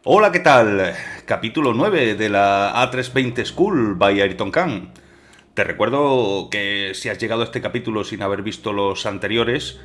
Hola, ¿qué tal? Capítulo 9 de la A320 School by Ayrton Khan. Te recuerdo que si has llegado a este capítulo sin haber visto los anteriores,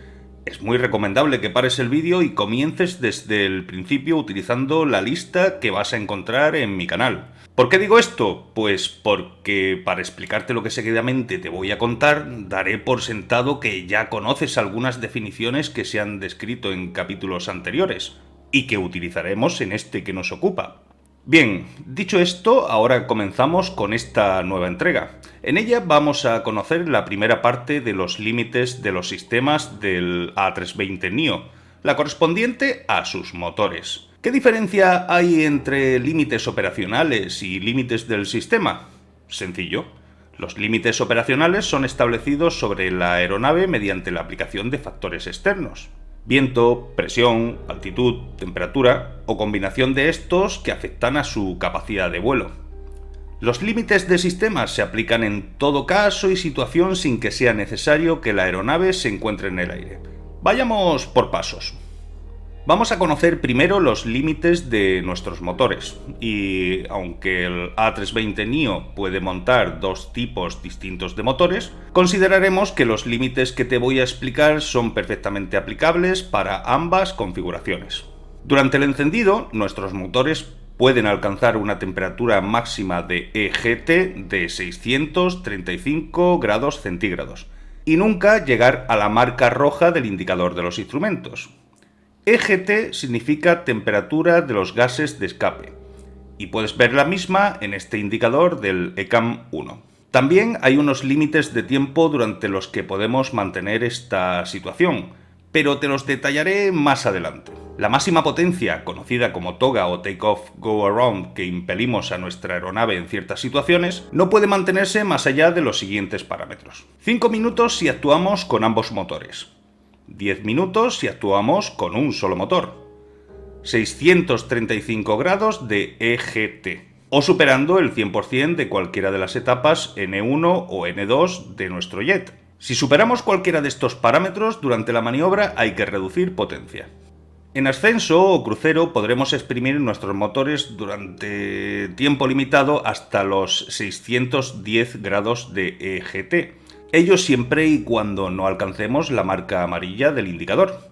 es muy recomendable que pares el vídeo y comiences desde el principio utilizando la lista que vas a encontrar en mi canal. ¿Por qué digo esto? Pues porque para explicarte lo que seguidamente te voy a contar, daré por sentado que ya conoces algunas definiciones que se han descrito en capítulos anteriores y que utilizaremos en este que nos ocupa. Bien, dicho esto, ahora comenzamos con esta nueva entrega. En ella vamos a conocer la primera parte de los límites de los sistemas del A320neo, la correspondiente a sus motores. ¿Qué diferencia hay entre límites operacionales y límites del sistema? Sencillo. Los límites operacionales son establecidos sobre la aeronave mediante la aplicación de factores externos. Viento, presión, altitud, temperatura o combinación de estos que afectan a su capacidad de vuelo. Los límites de sistema se aplican en todo caso y situación sin que sea necesario que la aeronave se encuentre en el aire. Vayamos por pasos. Vamos a conocer primero los límites de nuestros motores, y aunque el A320neo puede montar dos tipos distintos de motores, consideraremos que los límites que te voy a explicar son perfectamente aplicables para ambas configuraciones. Durante el encendido, nuestros motores pueden alcanzar una temperatura máxima de EGT de 635 grados centígrados, y nunca llegar a la marca roja del indicador de los instrumentos. EGT significa temperatura de los gases de escape, y puedes ver la misma en este indicador del ECAM 1. También hay unos límites de tiempo durante los que podemos mantener esta situación, pero te los detallaré más adelante. La máxima potencia, conocida como toga o take-off go-around, que impelimos a nuestra aeronave en ciertas situaciones, no puede mantenerse más allá de los siguientes parámetros. 5 minutos si actuamos con ambos motores. 10 minutos si actuamos con un solo motor, 635 grados de EGT, o superando el 100% de cualquiera de las etapas N1 o N2 de nuestro jet. Si superamos cualquiera de estos parámetros durante la maniobra hay que reducir potencia. En ascenso o crucero podremos exprimir nuestros motores durante tiempo limitado hasta los 610 grados de EGT. Ello siempre y cuando no alcancemos la marca amarilla del indicador.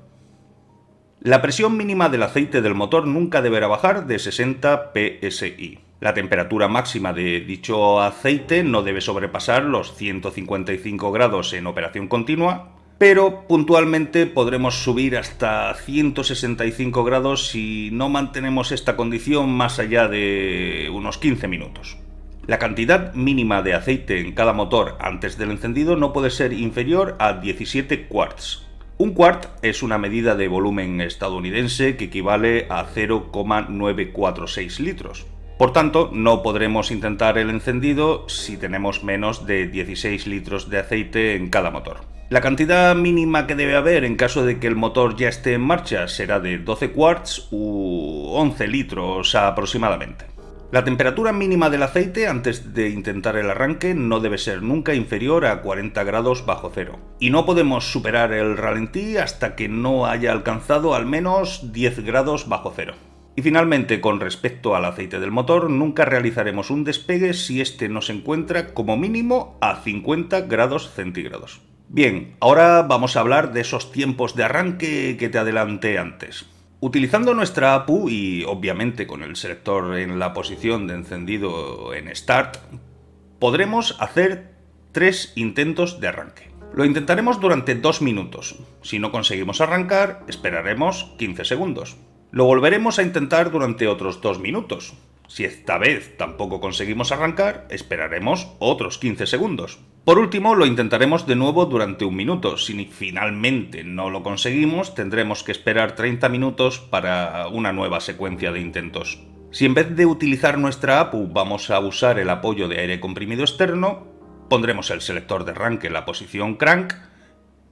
La presión mínima del aceite del motor nunca deberá bajar de 60 psi. La temperatura máxima de dicho aceite no debe sobrepasar los 155 grados en operación continua, pero puntualmente podremos subir hasta 165 grados si no mantenemos esta condición más allá de unos 15 minutos. La cantidad mínima de aceite en cada motor antes del encendido no puede ser inferior a 17 quarts. Un quart es una medida de volumen estadounidense que equivale a 0,946 litros. Por tanto, no podremos intentar el encendido si tenemos menos de 16 litros de aceite en cada motor. La cantidad mínima que debe haber en caso de que el motor ya esté en marcha será de 12 quarts u 11 litros aproximadamente. La temperatura mínima del aceite antes de intentar el arranque no debe ser nunca inferior a 40 grados bajo cero. Y no podemos superar el ralentí hasta que no haya alcanzado al menos 10 grados bajo cero. Y finalmente, con respecto al aceite del motor, nunca realizaremos un despegue si este no se encuentra como mínimo a 50 grados centígrados. Bien, ahora vamos a hablar de esos tiempos de arranque que te adelanté antes. Utilizando nuestra APU y obviamente con el selector en la posición de encendido en Start, podremos hacer 3 intentos de arranque. Lo intentaremos durante 2 minutos. Si no conseguimos arrancar, esperaremos 15 segundos. Lo volveremos a intentar durante otros 2 minutos. Si esta vez tampoco conseguimos arrancar, esperaremos otros 15 segundos. Por último, lo intentaremos de nuevo durante 1 minuto. Si finalmente no lo conseguimos, tendremos que esperar 30 minutos para una nueva secuencia de intentos. Si en vez de utilizar nuestra APU vamos a usar el apoyo de aire comprimido externo, pondremos el selector de arranque en la posición crank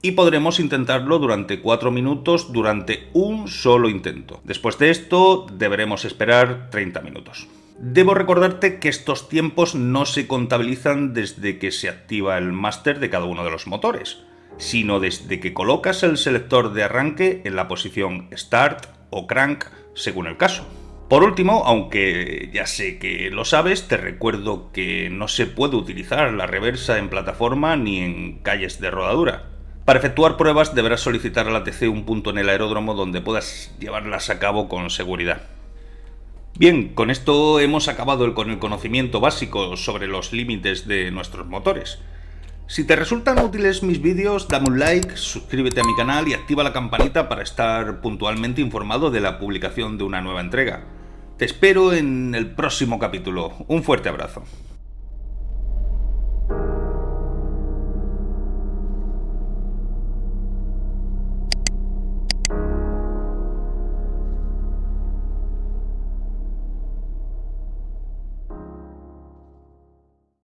y podremos intentarlo durante 4 minutos durante un solo intento. Después de esto, deberemos esperar 30 minutos. Debo recordarte que estos tiempos no se contabilizan desde que se activa el máster de cada uno de los motores, sino desde que colocas el selector de arranque en la posición Start o Crank, según el caso. Por último, aunque ya sé que lo sabes, te recuerdo que no se puede utilizar la reversa en plataforma ni en calles de rodadura. Para efectuar pruebas deberás solicitar a la TC un punto en el aeródromo donde puedas llevarlas a cabo con seguridad. Bien, con esto hemos acabado con el conocimiento básico sobre los límites de nuestros motores. Si te resultan útiles mis vídeos, dame un like, suscríbete a mi canal y activa la campanita para estar puntualmente informado de la publicación de una nueva entrega. Te espero en el próximo capítulo. Un fuerte abrazo.